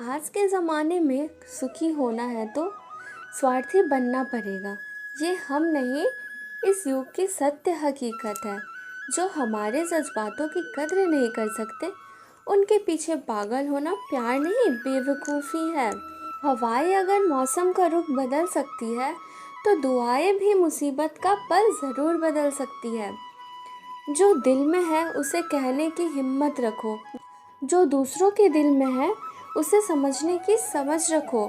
आज के ज़माने में सुखी होना है तो स्वार्थी बनना पड़ेगा। ये हम नहीं, इस युग की सत्य हकीकत है। जो हमारे जज्बातों की कद्र नहीं कर सकते, उनके पीछे पागल होना प्यार नहीं, बेवकूफ़ी है। हवाएं अगर मौसम का रुख बदल सकती है, तो दुआएं भी मुसीबत का पल ज़रूर बदल सकती है। जो दिल में है उसे कहने की हिम्मत रखो, जो दूसरों के दिल में है उसे समझने की समझ रखो।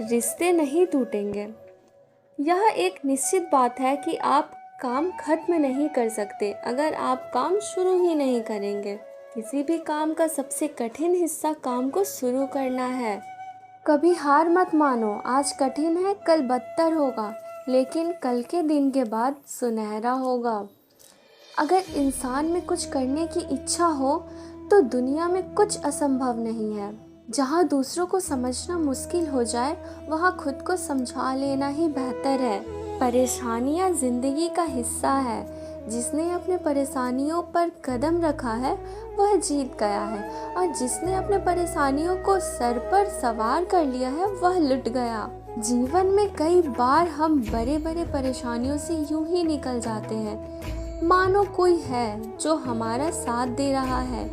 रिश्ते नहीं टूटेंगे। यह एक निश्चित बात है कि आप काम खत्म नहीं कर सकते अगर आप काम शुरू ही नहीं करेंगे। किसी भी काम का सबसे कठिन हिस्सा काम को शुरू करना है। कभी हार मत मानो, आज कठिन है कल बदतर होगा, लेकिन कल के दिन के बाद सुनहरा होगा। अगर इंसान में कुछ करने की इच्छा हो तो दुनिया में कुछ असंभव नहीं है। जहाँ दूसरों को समझना मुश्किल हो जाए, वहाँ खुद को समझा लेना ही बेहतर है। परेशानियाँ जिंदगी का हिस्सा है। जिसने अपने परेशानियों पर कदम रखा है वह जीत गया है, और जिसने अपने परेशानियों को सर पर सवार कर लिया है वह लुट गया। जीवन में कई बार हम बड़े बड़े परेशानियों से यूं ही निकल जाते हैं, मानो कोई है जो हमारा साथ दे रहा है,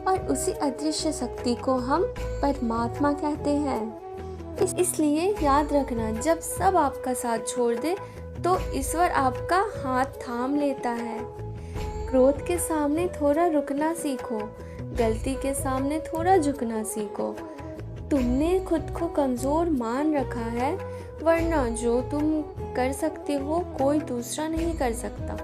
और उसी अदृश्य शक्ति को हम परमात्मा कहते हैं। इसलिए याद रखना, जब सब आपका साथ छोड़ दे तो ईश्वर आपका हाथ थाम लेता है। क्रोध के सामने थोड़ा रुकना सीखो, गलती के सामने थोड़ा झुकना सीखो। तुमने खुद को कमज़ोर मान रखा है, वरना जो तुम कर सकते हो कोई दूसरा नहीं कर सकता।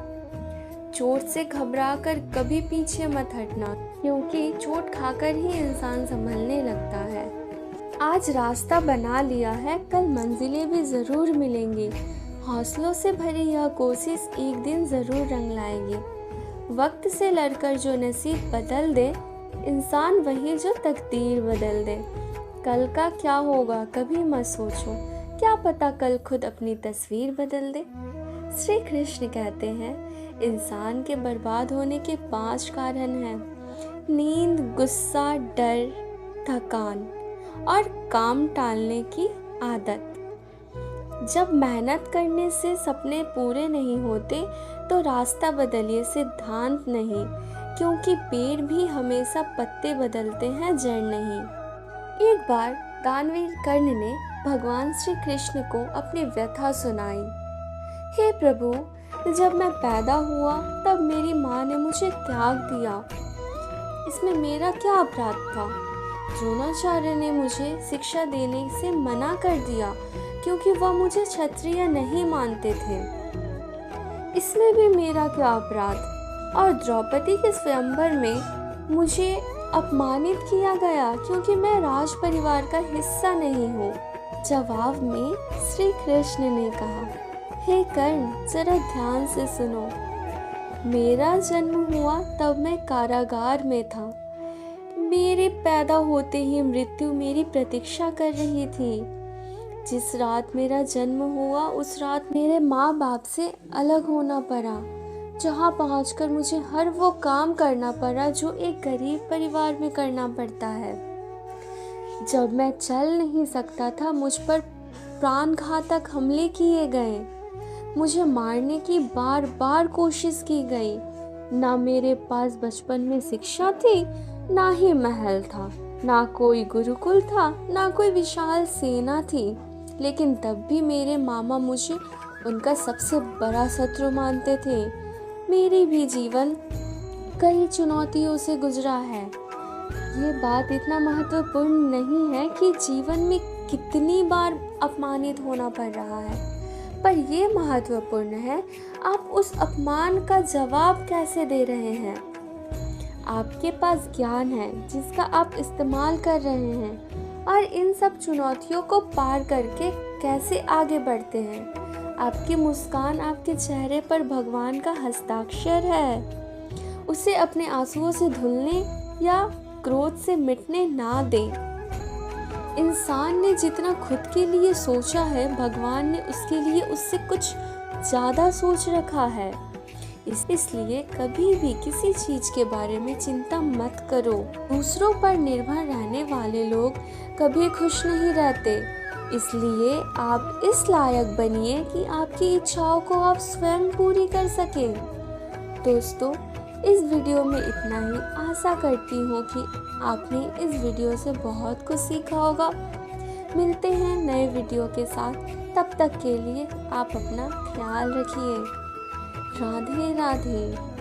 चोट से घबराकर कभी पीछे मत हटना, क्योंकि चोट खाकर ही इंसान संभलने लगता है। आज रास्ता बना लिया है, कल मंजिलें भी ज़रूर मिलेंगी। हौसलों से भरी यह कोशिश एक दिन ज़रूर रंग लाएगी। वक्त से लड़कर जो नसीब बदल दे, इंसान वही जो तकदीर बदल दे। कल का क्या होगा कभी मत सोचो, क्या पता कल खुद अपनी तस्वीर बदल दे। श्री कृष्ण कहते हैं, इंसान के बर्बाद होने के 5 कारण हैं: नींद, गुस्सा, डर, थकान और काम टालने की आदत। जब मेहनत करने से सपने पूरे नहीं होते तो रास्ता बदलिए, सिद्धांत नहीं, क्योंकि पेड़ भी हमेशा पत्ते बदलते हैं, जड़ नहीं। एक बार दानवीर कर्ण ने भगवान श्री कृष्ण को अपनी व्यथा सुनाई। हे प्रभु, जब मैं पैदा हुआ तब मेरी माँ ने मुझे त्याग दिया। इसमें मेरा क्या अपराध था? द्रोणाचार्य ने मुझे शिक्षा देने से मना कर दिया, क्योंकि वह मुझे क्षत्रिय नहीं मानते थे। इसमें भी मेरा क्या अपराध? और द्रौपदी के स्वयंवर में मुझे अपमानित किया गया, क्योंकि मैं राज परिवार का हिस्सा नहीं हूँ। जवाब में श्री कृष्ण ने कहा, हे कर्ण, जरा ध्यान से सुनो। मेरा जन्म हुआ तब मैं कारागार में था। मेरे पैदा होते ही मृत्यु मेरी प्रतीक्षा कर रही थी। जिस रात मेरा जन्म हुआ उस रात मेरे माँ बाप से अलग होना पड़ा, जहाँ पहुँचकर मुझे हर वो काम करना पड़ा जो एक गरीब परिवार में करना पड़ता है। जब मैं चल नहीं सकता था, मुझ पर प्राणघातक हमले किए गए। मुझे मारने की बार बार कोशिश की गई। ना मेरे पास बचपन में शिक्षा थी, ना ही महल था, ना कोई गुरुकुल था, ना कोई विशाल सेना थी। लेकिन तब भी मेरे मामा मुझे उनका सबसे बड़ा शत्रु मानते थे। मेरी भी जीवन कई चुनौतियों से गुजरा है। ये बात इतना महत्वपूर्ण नहीं है कि जीवन में कितनी बार अपमानित होना पड़ रहा है, पर ये महत्वपूर्ण है आप उस अपमान का जवाब कैसे दे रहे हैं। आपके पास ज्ञान है जिसका आप इस्तेमाल कर रहे हैं, और इन सब चुनौतियों को पार करके कैसे आगे बढ़ते हैं। आपकी मुस्कान आपके चेहरे पर भगवान का हस्ताक्षर है। उसे अपने आंसुओं से धुलने या क्रोध से मिटने ना दें। इंसान ने जितना खुद के लिए सोचा है, भगवान ने उसके लिए उससे कुछ ज़्यादा सोच रखा है। इसलिए कभी भी किसी चीज के बारे में चिंता मत करो। दूसरों पर निर्भर रहने वाले लोग कभी खुश नहीं रहते, इसलिए आप इस लायक बनिए कि आपकी इच्छाओं को आप स्वयं पूरी कर सकें। दोस्तों, इस वीडियो में इतना ही। आशा करती हूँ कि आपने इस वीडियो से बहुत कुछ सीखा होगा। मिलते हैं नए वीडियो के साथ, तब तक के लिए आप अपना ख्याल रखिए। राधे राधे।